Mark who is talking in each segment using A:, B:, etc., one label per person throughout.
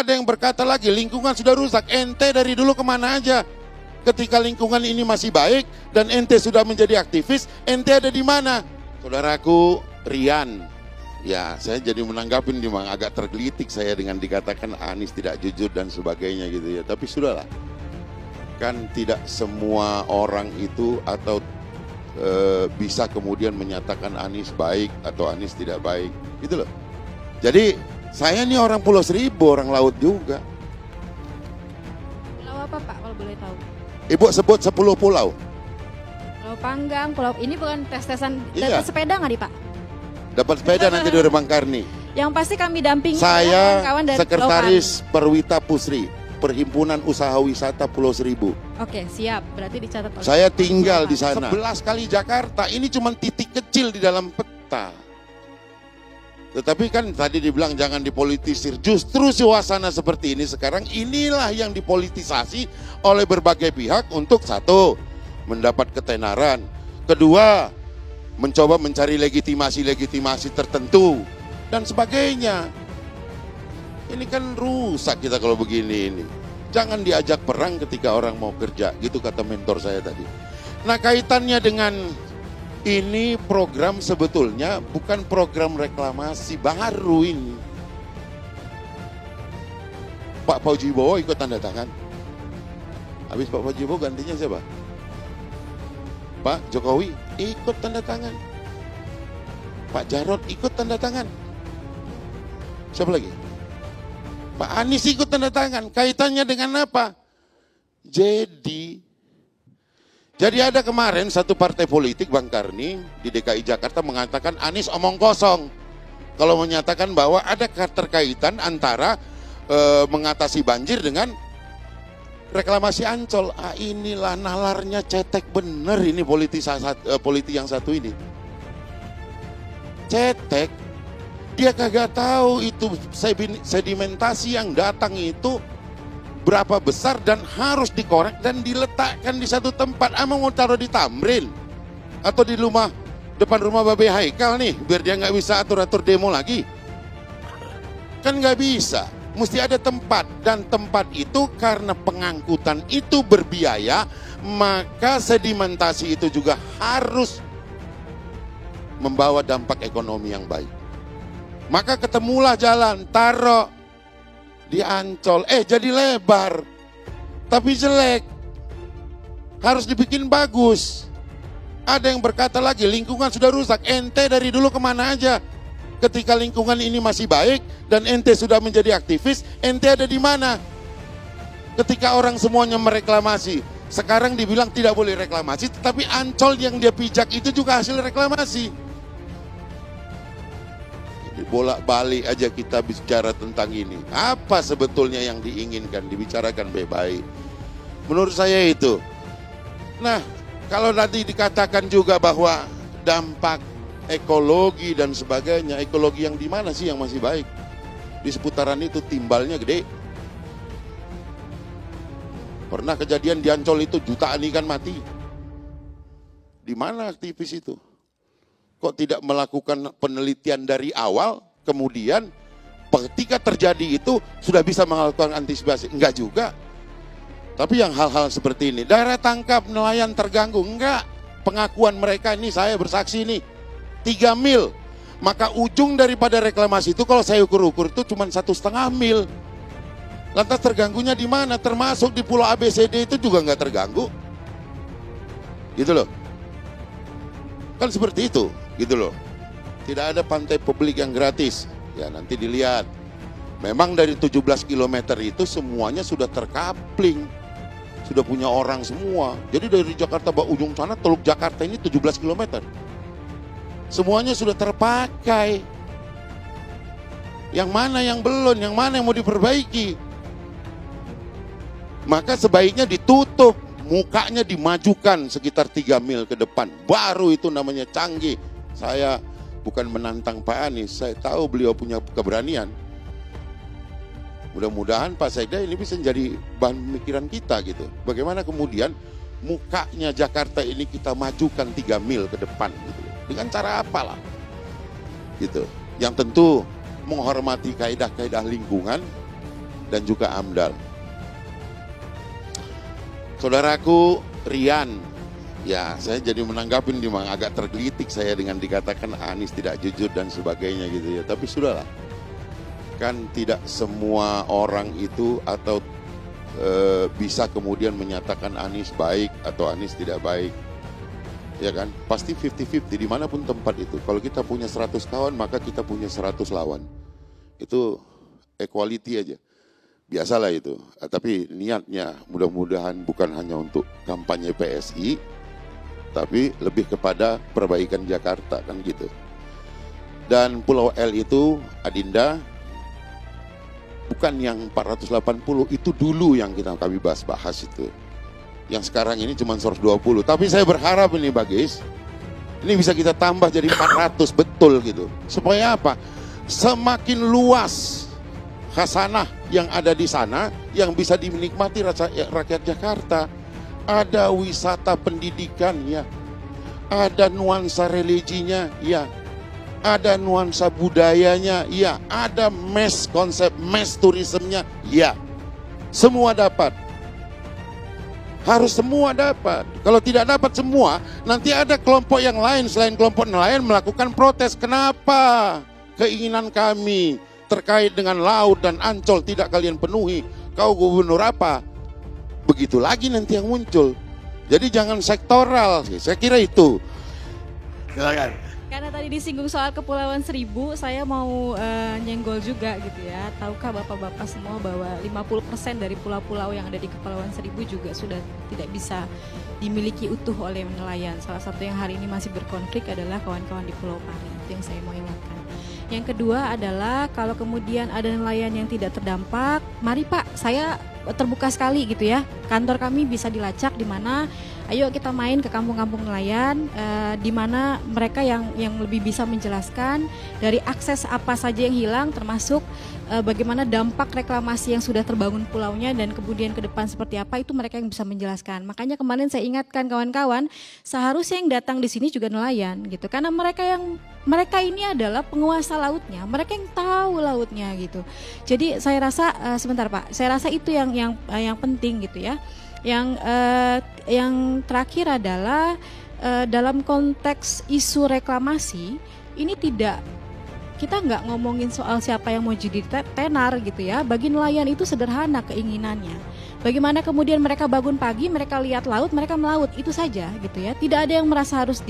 A: Ada yang berkata lagi, lingkungan sudah rusak. Ente dari dulu kemana aja? Ketika lingkungan ini masih baik dan ente sudah menjadi aktivis, ente ada di mana? Saudaraku Rian, ya saya jadi menanggapi memang agak tergelitik saya dengan dikatakan Anies tidak jujur dan sebagainya gitu ya. Tapi sudahlah, kan tidak semua orang itu atau bisa kemudian menyatakan Anies baik atau Anies tidak baik, gitu loh. Jadi saya ini orang Pulau Seribu, orang laut juga.
B: Pulau apa Pak kalau boleh tahu?
A: Ibu sebut 10 pulau.
B: Pulau Panggang, pulau ini bukan tes-tesan,
A: Iya.
B: dapat sepeda nggak nih Pak?
A: Dapat sepeda nanti di Bang Karni.
B: Yang pasti kami dampingi
A: Saya
B: kawan-kawan dari
A: Sekretaris Perwita Pusri, Perhimpunan Usaha Wisata Pulau Seribu.
B: Oke, siap. Berarti dicatat.
A: Saya tinggal di sana. 11 kali Jakarta, ini cuma titik kecil di dalam peta. Tetapi kan tadi dibilang jangan dipolitisir. Justru suasana seperti ini sekarang inilah yang dipolitisasi oleh berbagai pihak untuk satu, mendapat ketenaran. Kedua, mencoba mencari legitimasi tertentu dan sebagainya. Ini kan rusak kita kalau begini ini. Jangan diajak perang ketika orang mau kerja, gitu kata mentor saya tadi. Nah, kaitannya dengan ini program sebetulnya bukan program reklamasi baru ini. Pak Faujibowo ikut tanda tangan. Habis Pak Faujibowo gantinya siapa? Pak Jokowi ikut tanda tangan. Pak Jarod ikut tanda tangan. Siapa lagi? Pak Anies ikut tanda tangan. Kaitannya dengan apa? Jadi ada kemarin satu partai politik Bang Karni di DKI Jakarta mengatakan Anies omong kosong. Kalau menyatakan bahwa ada keterkaitan antara mengatasi banjir dengan reklamasi Ancol. Ah, inilah nalarnya cetek bener ini politik yang satu ini. Cetek. Dia kagak tahu itu sedimentasi yang datang itu berapa besar dan harus dikorek dan diletakkan di satu tempat. Emang mau taruh di Tamrin atau di depan rumah Babe Haikal nih biar dia nggak bisa atur-atur demo lagi? Kan nggak bisa. Mesti ada tempat, dan tempat itu karena pengangkutan itu berbiaya, maka sedimentasi itu juga harus membawa dampak ekonomi yang baik. Maka ketemulah jalan, taruh di Ancol, jadi lebar, tapi jelek, harus dibikin bagus. Ada yang berkata lagi, lingkungan sudah rusak, ente dari dulu kemana aja? Ketika lingkungan ini masih baik dan ente sudah menjadi aktivis, ente ada di mana? Ketika orang semuanya mereklamasi, sekarang dibilang tidak boleh reklamasi, tetapi Ancol yang dia pijak itu juga hasil reklamasi. Jadi bolak-balik aja kita bicara tentang ini. Apa sebetulnya yang diinginkan, dibicarakan baik-baik. Menurut saya itu. Nah, kalau tadi dikatakan juga bahwa dampak ekologi dan sebagainya, ekologi yang di mana sih yang masih baik? Di seputaran itu timbalnya gede. Pernah kejadian di Ancol itu jutaan ikan mati. Di mana aktivis itu? Kok tidak melakukan penelitian dari awal, kemudian ketika terjadi itu sudah bisa melakukan antisipasi? Enggak juga. Tapi yang hal-hal seperti ini, daerah tangkap nelayan terganggu, enggak. Pengakuan mereka ini, saya bersaksi nih, 3 mil, maka ujung daripada reklamasi itu kalau saya ukur-ukur itu cuma 1,5 mil. Lantas terganggunya di mana? Termasuk di Pulau ABCD itu juga nggak terganggu, gitu loh. Kan seperti itu, gitu loh. Tidak ada pantai publik yang gratis. Ya nanti dilihat. Memang dari 17 km itu semuanya sudah terkapling, sudah punya orang semua. Jadi dari Jakarta ke ujung sana, Teluk Jakarta ini 17 km. Semuanya sudah terpakai. Yang mana yang belum, yang mana yang mau diperbaiki. Maka sebaiknya ditutup, mukanya dimajukan sekitar 3 mil ke depan. Baru itu namanya canggih. Saya bukan menantang Pak Anies, saya tahu beliau punya keberanian. Mudah-mudahan Pak Sekda ini bisa menjadi bahan pemikiran kita gitu. Bagaimana kemudian mukanya Jakarta ini kita majukan 3 mil ke depan gitu. Dengan cara apalah gitu, yang tentu menghormati kaidah-kaidah lingkungan, dan juga AMDAL. Saudaraku Rian, ya saya jadi menanggapin memang agak tergelitik saya dengan dikatakan Anies tidak jujur dan sebagainya gitu ya. Tapi sudahlah, kan tidak semua orang itu atau bisa kemudian menyatakan Anies baik atau Anies tidak baik. Ya kan, pasti 50-50 dimanapun tempat itu. Kalau kita punya 100 kawan, maka kita punya 100 lawan. Itu equality aja. Biasalah itu. Tapi niatnya mudah-mudahan bukan hanya untuk kampanye PSI, tapi lebih kepada perbaikan Jakarta, kan gitu. Dan Pulau L itu, Adinda, bukan yang 480, itu dulu yang kami bahas itu. Yang sekarang ini cuma 120. Tapi saya berharap ini Bagis, ini bisa kita tambah jadi 400 betul gitu. Supaya apa? Semakin luas khasanah yang ada di sana, yang bisa dinikmati rakyat Jakarta. Ada wisata pendidikan ya, ada nuansa religinya ya, ada nuansa budayanya ya, ada konsep mass tourismnya ya. Semua dapat. Harus semua dapat. Kalau tidak dapat semua, nanti ada kelompok yang lain selain kelompok nelayan melakukan protes. Kenapa keinginan kami terkait dengan laut dan Ancol tidak kalian penuhi? Kau gubernur apa? Begitu lagi nanti yang muncul. Jadi jangan sektoral, saya kira itu.
C: Silakan.
B: Karena tadi disinggung soal Kepulauan Seribu, saya mau nyenggol juga gitu ya. Tahukah bapak-bapak semua bahwa 50% dari pulau-pulau yang ada di Kepulauan Seribu juga sudah tidak bisa dimiliki utuh oleh nelayan. Salah satu yang hari ini masih berkonflik adalah kawan-kawan di Pulau Pari. Itu yang saya mau ingatkan. Yang kedua adalah kalau kemudian ada nelayan yang tidak terdampak, mari Pak, saya terbuka sekali gitu ya. Kantor kami bisa dilacak di mana. Ayo kita main ke kampung-kampung nelayan, di mana mereka yang lebih bisa menjelaskan dari akses apa saja yang hilang, termasuk bagaimana dampak reklamasi yang sudah terbangun pulaunya dan kemudian ke depan seperti apa, itu mereka yang bisa menjelaskan. Makanya kemarin saya ingatkan kawan-kawan, seharusnya yang datang di sini juga nelayan gitu, karena mereka ini adalah penguasa lautnya, mereka yang tahu lautnya gitu. Jadi saya rasa sebentar Pak, saya rasa itu yang penting gitu ya. Yang terakhir adalah dalam konteks isu reklamasi ini kita nggak ngomongin soal siapa yang mau jadi tenar gitu ya. Bagi nelayan itu sederhana keinginannya. Bagaimana kemudian mereka bangun pagi, mereka lihat laut, mereka melaut, itu saja gitu ya. Tidak ada yang merasa harus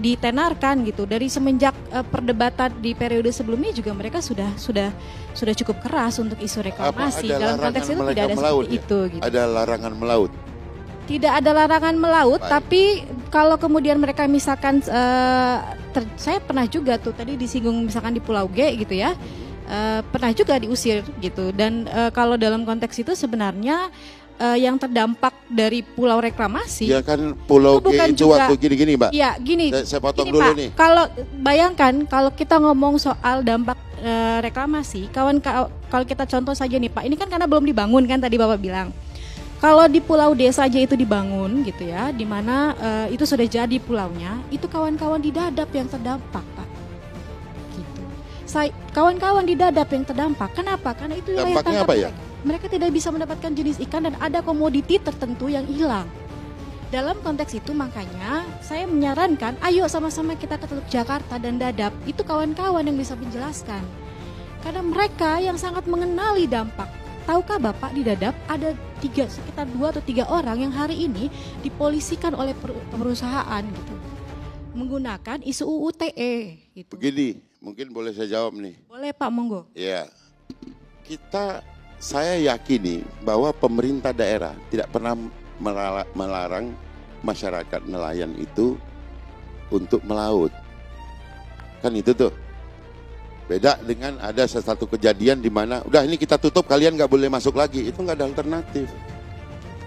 B: ditenarkan gitu. Dari semenjak perdebatan di periode sebelumnya juga mereka sudah cukup keras untuk isu reklamasi. Dalam konteks itu tidak ada seperti itu gitu.
A: Ada larangan melaut?
B: Tidak ada larangan melaut. Baik. Tapi kalau kemudian mereka misalkan saya pernah juga tuh tadi disinggung misalkan di Pulau G gitu ya, pernah juga diusir gitu. Dan kalau dalam konteks itu sebenarnya yang terdampak dari pulau reklamasi.
A: Ya kan Pulau G itu juga, waktu gini-gini Mbak.
B: Iya gini.
A: Saya potong dulu
B: Pak,
A: nih.
B: Kalau bayangkan kalau kita ngomong soal dampak reklamasi, kalau kita contoh saja nih Pak, ini kan karena belum dibangun kan tadi Bapak bilang. Kalau di Pulau D saja itu dibangun gitu ya, di mana itu sudah jadi pulaunya, itu kawan-kawan di Dadap yang terdampak Pak. Gitu. Kawan-kawan di Dadap yang terdampak. Kenapa? Karena itu wilayah
A: dampaknya
B: tangkap
A: apa ya?
B: Mereka tidak bisa mendapatkan jenis ikan dan ada komoditi tertentu yang hilang. Dalam konteks itu makanya saya menyarankan ayo sama-sama kita ke Teluk Jakarta dan Dadap. Itu kawan-kawan yang bisa menjelaskan. Karena mereka yang sangat mengenali dampak. Tahukah Bapak di Dadap ada sekitar 2 atau 3 orang yang hari ini dipolisikan oleh perusahaan gitu. Menggunakan isu UU ITE gitu.
A: Begini, mungkin boleh saya jawab nih.
B: Boleh Pak, monggo.
A: Ya. Saya yakini bahwa pemerintah daerah tidak pernah melarang masyarakat nelayan itu untuk melaut. Kan itu tuh. Beda dengan ada satu kejadian di mana udah ini kita tutup, kalian nggak boleh masuk lagi. Itu nggak ada alternatif.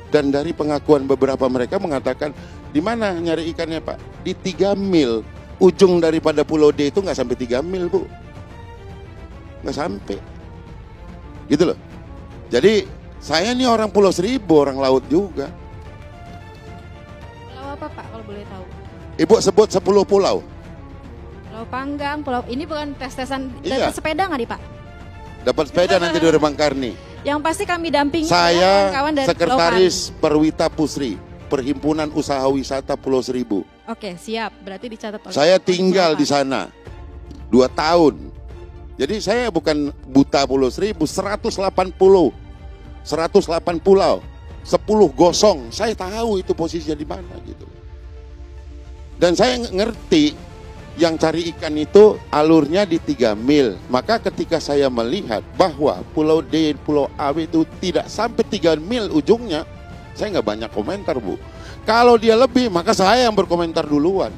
A: Dan dari pengakuan beberapa mereka mengatakan di mana nyari ikannya Pak? Di 3 mil. Ujung daripada Pulau D itu nggak sampai 3 mil Bu. Nggak sampai. Gitu loh. Jadi saya ini orang Pulau Seribu, orang laut juga.
B: Pulau apa Pak kalau boleh tahu?
A: Ibu sebut 10 pulau.
B: Pulau Panggang, pulau ini bukan tes-tesan
A: Iya.
B: dapat sepeda nggak nih Pak?
A: Dapat sepeda nanti dari Bang Karni.
B: Yang pasti kami dampingi
A: Saya
B: kawan-kawan dari
A: Sekretaris Perwita Pusri, Perhimpunan Usaha Wisata Pulau Seribu.
B: Oke, siap. Berarti dicatat oleh
A: Saya tinggal di sana 2 tahun. Jadi saya bukan buta Pulau Seribu, 108 pulau, 108 pulau, 10 gosong. Saya tahu itu posisinya di mana gitu. Dan saya ngerti yang cari ikan itu alurnya di 3 mil. Maka ketika saya melihat bahwa Pulau D, Pulau A itu tidak sampai 3 mil ujungnya, saya nggak banyak komentar, Bu. Kalau dia lebih, maka saya yang berkomentar duluan.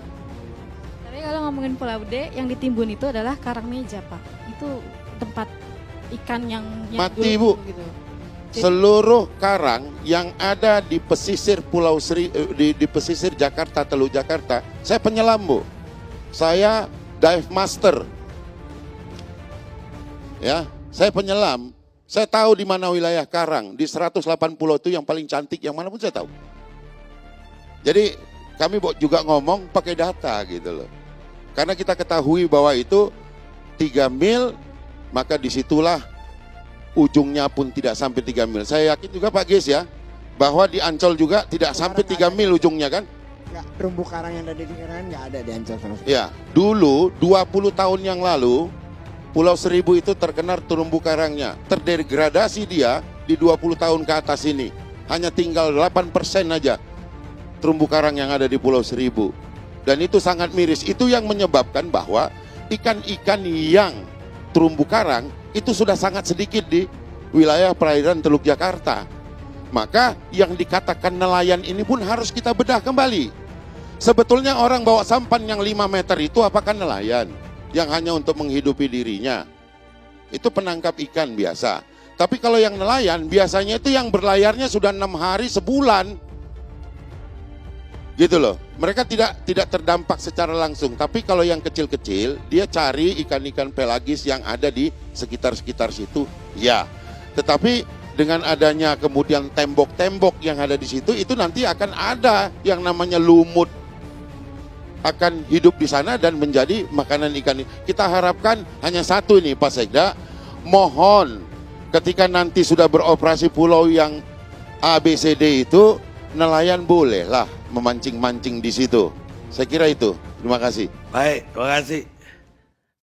B: Tapi kalau ngomongin Pulau D, yang ditimbun itu adalah karang meja, Pak. Itu tempat ikan yang
A: mati,
B: dulu,
A: Bu.
B: gitu.
A: Seluruh karang yang ada di pesisir Pulau di pesisir Jakarta, Teluk Jakarta, saya penyelam, Bu. Saya dive master. Ya, saya penyelam. Saya tahu di mana wilayah karang, di 108 pulau itu yang paling cantik yang mana pun saya tahu. Jadi kami juga ngomong pakai data gitu loh. Karena kita ketahui bahwa itu 3 mil, maka disitulah ujungnya pun tidak sampai 3 mil. Saya yakin juga Pak Gis ya, bahwa di Ancol juga tidak sampai 3 mil ujungnya kan?
D: Nggak, terumbu karang yang ada di Karangan nggak ada di Ancol sama sekali.
A: Ya, dulu 20 tahun yang lalu Pulau Seribu itu terkena terumbu karangnya. Terdegradasi dia di 20 tahun ke atas ini. Hanya tinggal 8% aja terumbu karang yang ada di Pulau Seribu. Dan itu sangat miris. Itu yang menyebabkan bahwa ikan-ikan yang terumbu karang itu sudah sangat sedikit di wilayah perairan Teluk Jakarta. Maka yang dikatakan nelayan ini pun harus kita bedah kembali. Sebetulnya orang bawa sampan yang 5 meter itu apakah nelayan? Yang hanya untuk menghidupi dirinya. Itu penangkap ikan biasa. Tapi kalau yang nelayan biasanya itu yang berlayarnya sudah 6 hari sebulan. Gitu loh. Mereka tidak terdampak secara langsung. Tapi kalau yang kecil-kecil, dia cari ikan-ikan pelagis yang ada di sekitar-sekitar situ. Ya. Tetapi dengan adanya kemudian tembok-tembok yang ada di situ, itu nanti akan ada yang namanya lumut akan hidup di sana dan menjadi makanan ikan. Kita harapkan hanya satu ini Pak Sekda, mohon ketika nanti sudah beroperasi pulau yang ABCD itu, nelayan bolehlah memancing-mancing di situ. Saya kira itu. Terima kasih.
C: Baik, terima kasih.